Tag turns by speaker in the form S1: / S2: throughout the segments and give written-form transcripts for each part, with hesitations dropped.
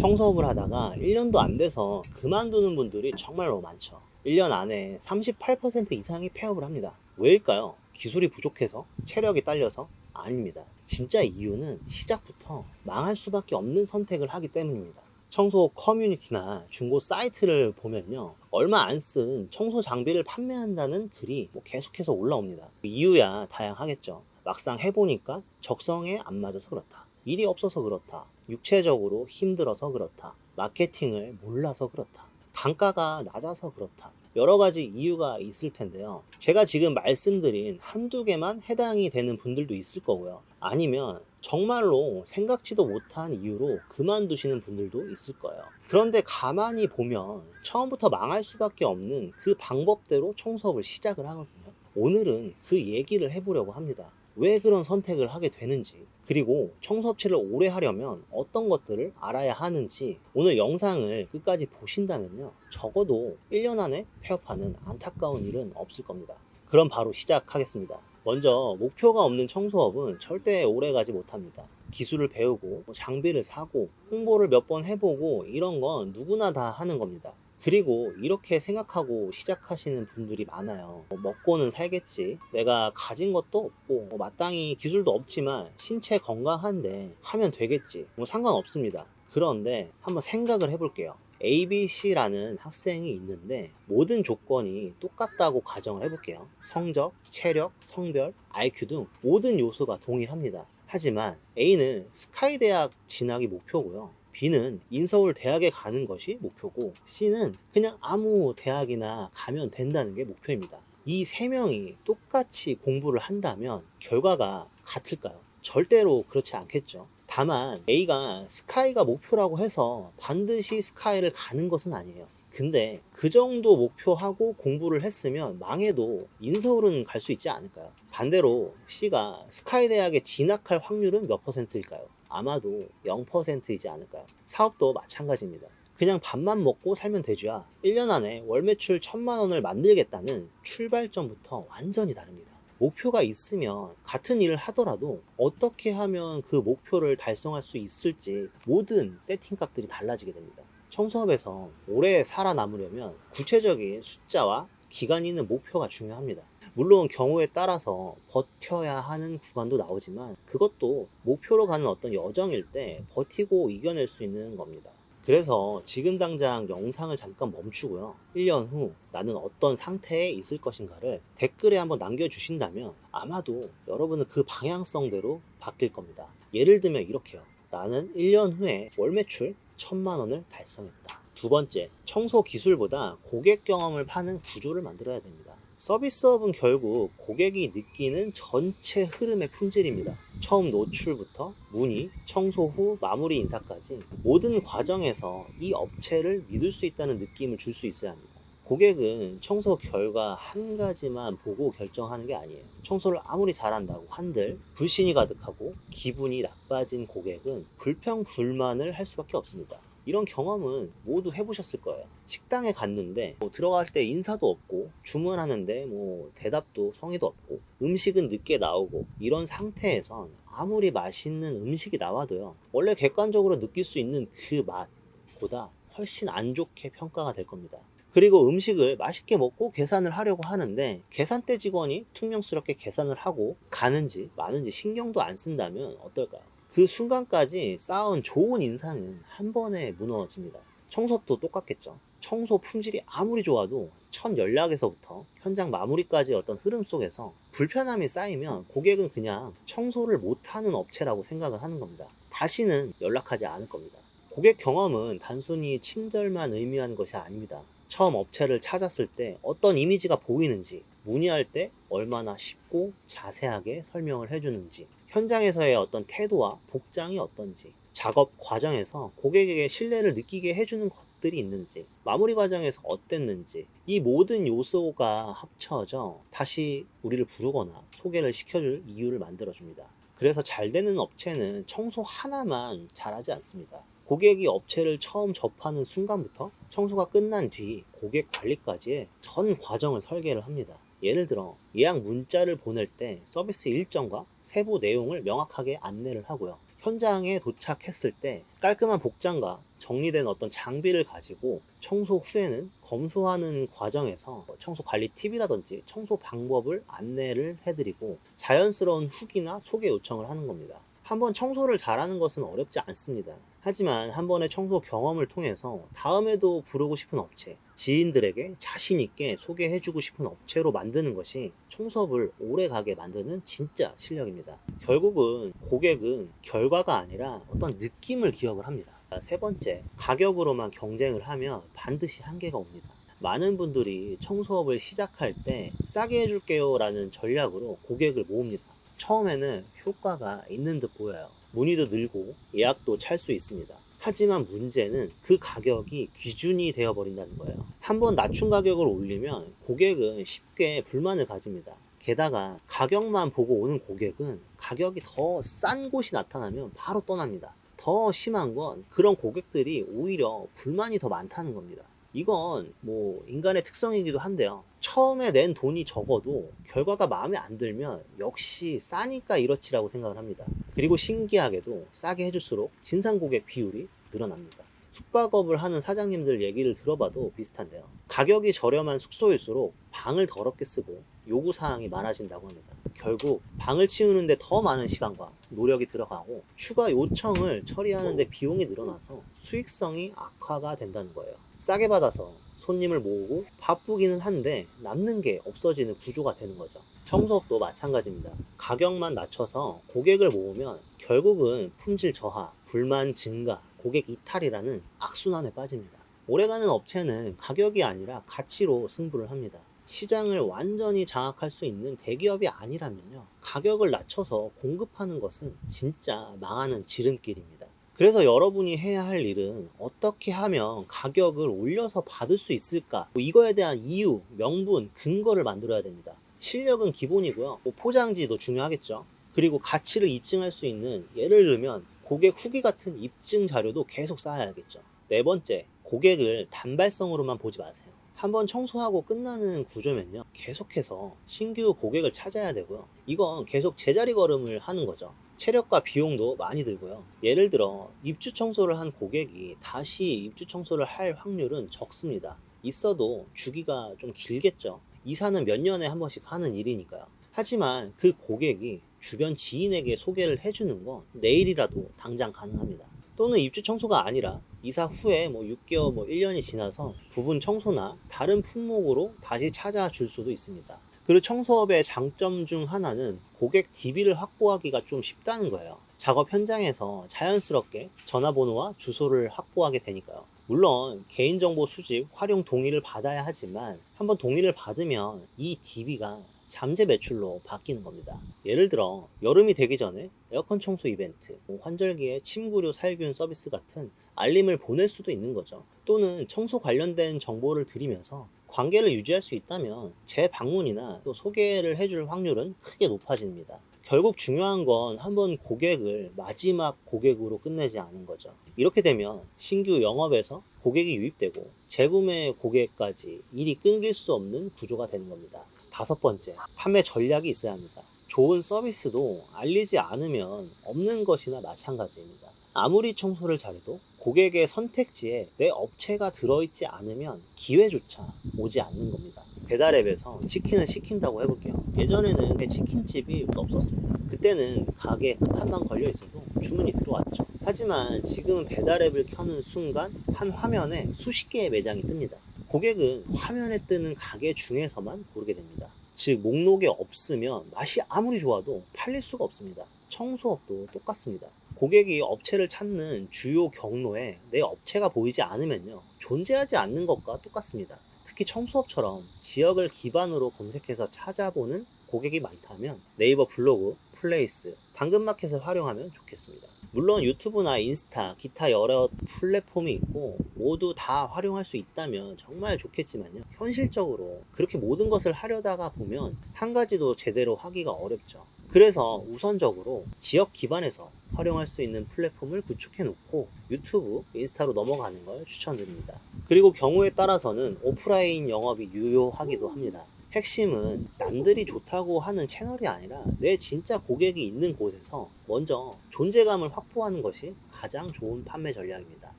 S1: 청소업을 하다가 1년도 안 돼서 그만두는 분들이 정말로 많죠. 1년 안에 38% 이상이 폐업을 합니다. 왜일까요? 기술이 부족해서? 체력이 딸려서? 아닙니다. 진짜 이유는 시작부터 망할 수밖에 없는 선택을 하기 때문입니다. 청소 커뮤니티나 중고 사이트를 보면요, 얼마 안 쓴 청소 장비를 판매한다는 글이 계속해서 올라옵니다. 이유야 다양하겠죠. 막상 해보니까 적성에 안 맞아서 그렇다, 일이 없어서 그렇다, 육체적으로 힘들어서 그렇다, 마케팅을 몰라서 그렇다, 단가가 낮아서 그렇다, 여러 가지 이유가 있을 텐데요. 제가 지금 말씀드린 한두 개만 해당이 되는 분들도 있을 거고요. 아니면 정말로 생각지도 못한 이유로 그만두시는 분들도 있을 거예요. 그런데 가만히 보면 처음부터 망할 수밖에 없는 그 방법대로 청소업을 시작을 하거든요. 오늘은 그 얘기를 해보려고 합니다. 왜 그런 선택을 하게 되는지, 그리고 청소업체를 오래 하려면 어떤 것들을 알아야 하는지 오늘 영상을 끝까지 보신다면요, 적어도 1년 안에 폐업하는 안타까운 일은 없을 겁니다. 그럼 바로 시작하겠습니다. 먼저 목표가 없는 청소업은 절대 오래 가지 못합니다. 기술을 배우고 장비를 사고 홍보를 몇 번 해보고 이런 건 누구나 다 하는 겁니다. 그리고 이렇게 생각하고 시작하시는 분들이 많아요. 먹고는 살겠지, 내가 가진 것도 없고 마땅히 기술도 없지만 신체 건강한데 하면 되겠지, 상관없습니다. 그런데 한번 생각을 해볼게요. ABC라는 학생이 있는데 모든 조건이 똑같다고 가정을 해볼게요. 성적, 체력, 성별, IQ 등 모든 요소가 동일합니다. 하지만 A는 스카이 대학 진학이 목표고요, B는 인서울 대학에 가는 것이 목표고, C는 그냥 아무 대학이나 가면 된다는 게 목표입니다. 이 세 명이 똑같이 공부를 한다면 결과가 같을까요? 절대로 그렇지 않겠죠. 다만 A가 스카이가 목표라고 해서 반드시 스카이를 가는 것은 아니에요. 근데 그 정도 목표하고 공부를 했으면 망해도 인서울은 갈 수 있지 않을까요? 반대로 C가 스카이 대학에 진학할 확률은 몇 %일까요? 아마도 0%이지 않을까요? 사업도 마찬가지입니다. 그냥 밥만 먹고 살면 되죠. 1년 안에 월 매출 1,000만 원을 만들겠다는 출발점부터 완전히 다릅니다. 목표가 있으면 같은 일을 하더라도 어떻게 하면 그 목표를 달성할 수 있을지 모든 세팅값들이 달라지게 됩니다. 청소업에서 오래 살아남으려면 구체적인 숫자와 기간 있는 목표가 중요합니다. 물론 경우에 따라서 버텨야 하는 구간도 나오지만 그것도 목표로 가는 어떤 여정일 때 버티고 이겨낼 수 있는 겁니다. 그래서 지금 당장 영상을 잠깐 멈추고요, 1년 후 나는 어떤 상태에 있을 것인가를 댓글에 한번 남겨주신다면 아마도 여러분은 그 방향성대로 바뀔 겁니다. 예를 들면 이렇게요. 나는 1년 후에 월 매출 1,000만 원을 달성했다. 두 번째, 청소 기술보다 고객 경험을 파는 구조를 만들어야 됩니다. 서비스업은 결국 고객이 느끼는 전체 흐름의 품질입니다. 처음 노출부터 문의, 청소 후 마무리 인사까지 모든 과정에서 이 업체를 믿을 수 있다는 느낌을 줄 수 있어야 합니다. 고객은 청소 결과 한 가지만 보고 결정하는 게 아니에요. 청소를 아무리 잘한다고 한들 불신이 가득하고 기분이 나빠진 고객은 불평불만을 할 수밖에 없습니다. 이런 경험은 모두 해보셨을 거예요. 식당에 갔는데 들어갈 때 인사도 없고 주문하는데 대답도 성의도 없고 음식은 늦게 나오고, 이런 상태에선 아무리 맛있는 음식이 나와도요, 원래 객관적으로 느낄 수 있는 그 맛보다 훨씬 안 좋게 평가가 될 겁니다. 그리고 음식을 맛있게 먹고 계산을 하려고 하는데 계산대 직원이 퉁명스럽게 계산을 하고 가는지 마는지 신경도 안 쓴다면 어떨까요? 그 순간까지 쌓은 좋은 인상은 한 번에 무너집니다. 청소도 똑같겠죠. 청소 품질이 아무리 좋아도 첫 연락에서부터 현장 마무리까지 어떤 흐름 속에서 불편함이 쌓이면 고객은 그냥 청소를 못하는 업체라고 생각을 하는 겁니다. 다시는 연락하지 않을 겁니다. 고객 경험은 단순히 친절만 의미하는 것이 아닙니다. 처음 업체를 찾았을 때 어떤 이미지가 보이는지, 문의할 때 얼마나 쉽고 자세하게 설명을 해주는지, 현장에서의 어떤 태도와 복장이 어떤지, 작업 과정에서 고객에게 신뢰를 느끼게 해주는 것들이 있는지, 마무리 과정에서 어땠는지, 이 모든 요소가 합쳐져 다시 우리를 부르거나 소개를 시켜줄 이유를 만들어줍니다. 그래서 잘 되는 업체는 청소 하나만 잘하지 않습니다. 고객이 업체를 처음 접하는 순간부터 청소가 끝난 뒤 고객 관리까지의 전 과정을 설계를 합니다. 예를 들어 예약 문자를 보낼 때 서비스 일정과 세부 내용을 명확하게 안내를 하고요. 현장에 도착했을 때 깔끔한 복장과 정리된 어떤 장비를 가지고 청소 후에는 검수하는 과정에서 청소 관리 팁이라든지 청소 방법을 안내를 해드리고 자연스러운 후기나 소개 요청을 하는 겁니다. 한번 청소를 잘하는 것은 어렵지 않습니다. 하지만 한 번의 청소 경험을 통해서 다음에도 부르고 싶은 업체, 지인들에게 자신 있게 소개해주고 싶은 업체로 만드는 것이 청소업을 오래 가게 만드는 진짜 실력입니다. 결국은 고객은 결과가 아니라 어떤 느낌을 기억을 합니다. 세 번째, 가격으로만 경쟁을 하면 반드시 한계가 옵니다. 많은 분들이 청소업을 시작할 때 싸게 해줄게요 라는 전략으로 고객을 모읍니다. 처음에는 효과가 있는 듯 보여요. 문의도 늘고 예약도 찰 수 있습니다. 하지만 문제는 그 가격이 기준이 되어버린다는 거예요. 한번 낮춘 가격을 올리면 고객은 쉽게 불만을 가집니다. 게다가 가격만 보고 오는 고객은 가격이 더 싼 곳이 나타나면 바로 떠납니다. 더 심한 건 그런 고객들이 오히려 불만이 더 많다는 겁니다. 이건 뭐 인간의 특성이기도 한데요. 처음에 낸 돈이 적어도 결과가 마음에 안 들면 역시 싸니까 이렇지라고 생각을 합니다. 그리고 신기하게도 싸게 해줄수록 진상 고객 비율이 늘어납니다. 숙박업을 하는 사장님들 얘기를 들어봐도 비슷한데요. 가격이 저렴한 숙소일수록 방을 더럽게 쓰고 요구사항이 많아진다고 합니다. 결국 방을 치우는데 더 많은 시간과 노력이 들어가고 추가 요청을 처리하는데 비용이 늘어나서 수익성이 악화가 된다는 거예요. 싸게 받아서 손님을 모으고 바쁘기는 한데 남는 게 없어지는 구조가 되는 거죠. 청소업도 마찬가지입니다. 가격만 낮춰서 고객을 모으면 결국은 품질 저하, 불만 증가, 고객 이탈이라는 악순환에 빠집니다. 오래가는 업체는 가격이 아니라 가치로 승부를 합니다. 시장을 완전히 장악할 수 있는 대기업이 아니라면요, 가격을 낮춰서 공급하는 것은 진짜 망하는 지름길입니다. 그래서 여러분이 해야 할 일은 어떻게 하면 가격을 올려서 받을 수 있을까? 이거에 대한 이유, 명분, 근거를 만들어야 됩니다. 실력은 기본이고요. 포장지도 중요하겠죠. 그리고 가치를 입증할 수 있는, 예를 들면 고객 후기 같은 입증 자료도 계속 쌓아야겠죠. 네 번째, 고객을 단발성으로만 보지 마세요. 한번 청소하고 끝나는 구조면요, 계속해서 신규 고객을 찾아야 되고요. 이건 계속 제자리 걸음을 하는 거죠. 체력과 비용도 많이 들고요. 예를 들어 입주 청소를 한 고객이 다시 입주 청소를 할 확률은 적습니다. 있어도 주기가 좀 길겠죠. 이사는 몇 년에 한 번씩 하는 일이니까요. 하지만 그 고객이 주변 지인에게 소개를 해주는 건 내일이라도 당장 가능합니다. 또는 입주 청소가 아니라 이사 후에 6개월, 1년이 지나서 부분 청소나 다른 품목으로 다시 찾아줄 수도 있습니다. 그리고 청소업의 장점 중 하나는 고객 DB를 확보하기가 좀 쉽다는 거예요. 작업 현장에서 자연스럽게 전화번호와 주소를 확보하게 되니까요. 물론 개인정보 수집, 활용 동의를 받아야 하지만 한번 동의를 받으면 이 DB가 잠재 매출로 바뀌는 겁니다. 예를 들어 여름이 되기 전에 에어컨 청소 이벤트, 환절기에 침구류 살균 서비스 같은 알림을 보낼 수도 있는 거죠. 또는 청소 관련된 정보를 드리면서 관계를 유지할 수 있다면 재방문이나 또 소개를 해줄 확률은 크게 높아집니다. 결국 중요한 건 한번 고객을 마지막 고객으로 끝내지 않은 거죠. 이렇게 되면 신규 영업에서 고객이 유입되고 재구매 고객까지 일이 끊길 수 없는 구조가 되는 겁니다. 다섯 번째, 판매 전략이 있어야 합니다. 좋은 서비스도 알리지 않으면 없는 것이나 마찬가지입니다. 아무리 청소를 잘해도 고객의 선택지에 내 업체가 들어있지 않으면 기회조차 오지 않는 겁니다. 배달앱에서 치킨을 시킨다고 해볼게요. 예전에는 치킨집이 없었습니다. 그때는 가게 한방 걸려 있어도 주문이 들어왔죠. 하지만 지금은 배달앱을 켜는 순간 한 화면에 수십 개의 매장이 뜹니다. 고객은 화면에 뜨는 가게 중에서만 고르게 됩니다. 즉 목록에 없으면 맛이 아무리 좋아도 팔릴 수가 없습니다. 청소업도 똑같습니다. 고객이 업체를 찾는 주요 경로에 내 업체가 보이지 않으면요, 존재하지 않는 것과 똑같습니다. 특히 청소업처럼 지역을 기반으로 검색해서 찾아보는 고객이 많다면 네이버 블로그, 플레이스, 당근마켓을 활용하면 좋겠습니다. 물론 유튜브나 인스타, 기타 여러 플랫폼이 있고 모두 다 활용할 수 있다면 정말 좋겠지만요, 현실적으로 그렇게 모든 것을 하려다가 보면 한 가지도 제대로 하기가 어렵죠. 그래서 우선적으로 지역 기반에서 활용할 수 있는 플랫폼을 구축해 놓고 유튜브, 인스타로 넘어가는 걸 추천드립니다. 그리고 경우에 따라서는 오프라인 영업이 유효하기도 합니다. 핵심은 남들이 좋다고 하는 채널이 아니라 내 진짜 고객이 있는 곳에서 먼저 존재감을 확보하는 것이 가장 좋은 판매 전략입니다.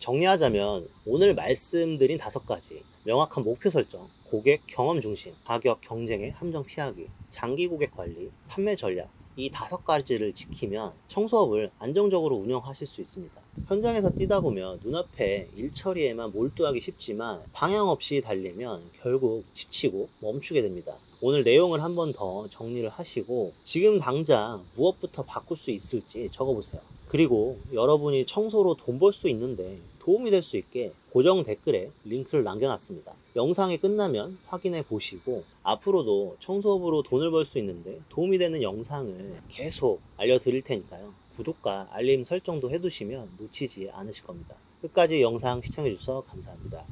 S1: 정리하자면 오늘 말씀드린 5가지: 명확한 목표 설정, 고객 경험 중심, 가격 경쟁의 함정 피하기, 장기 고객 관리, 판매 전략, 이 5가지를 지키면 청소업을 안정적으로 운영하실 수 있습니다. 현장에서 뛰다 보면 눈앞에 일 처리에만 몰두하기 쉽지만 방향 없이 달리면 결국 지치고 멈추게 됩니다. 오늘 내용을 한 번 더 정리를 하시고 지금 당장 무엇부터 바꿀 수 있을지 적어보세요. 그리고 여러분이 청소로 돈 벌 수 있는데 도움이 될 수 있게 고정 댓글에 링크를 남겨놨습니다. 영상이 끝나면 확인해 보시고 앞으로도 청소업으로 돈을 벌 수 있는데 도움이 되는 영상을 계속 알려드릴 테니까요. 구독과 알림 설정도 해두시면 놓치지 않으실 겁니다. 끝까지 영상 시청해 주셔서 감사합니다.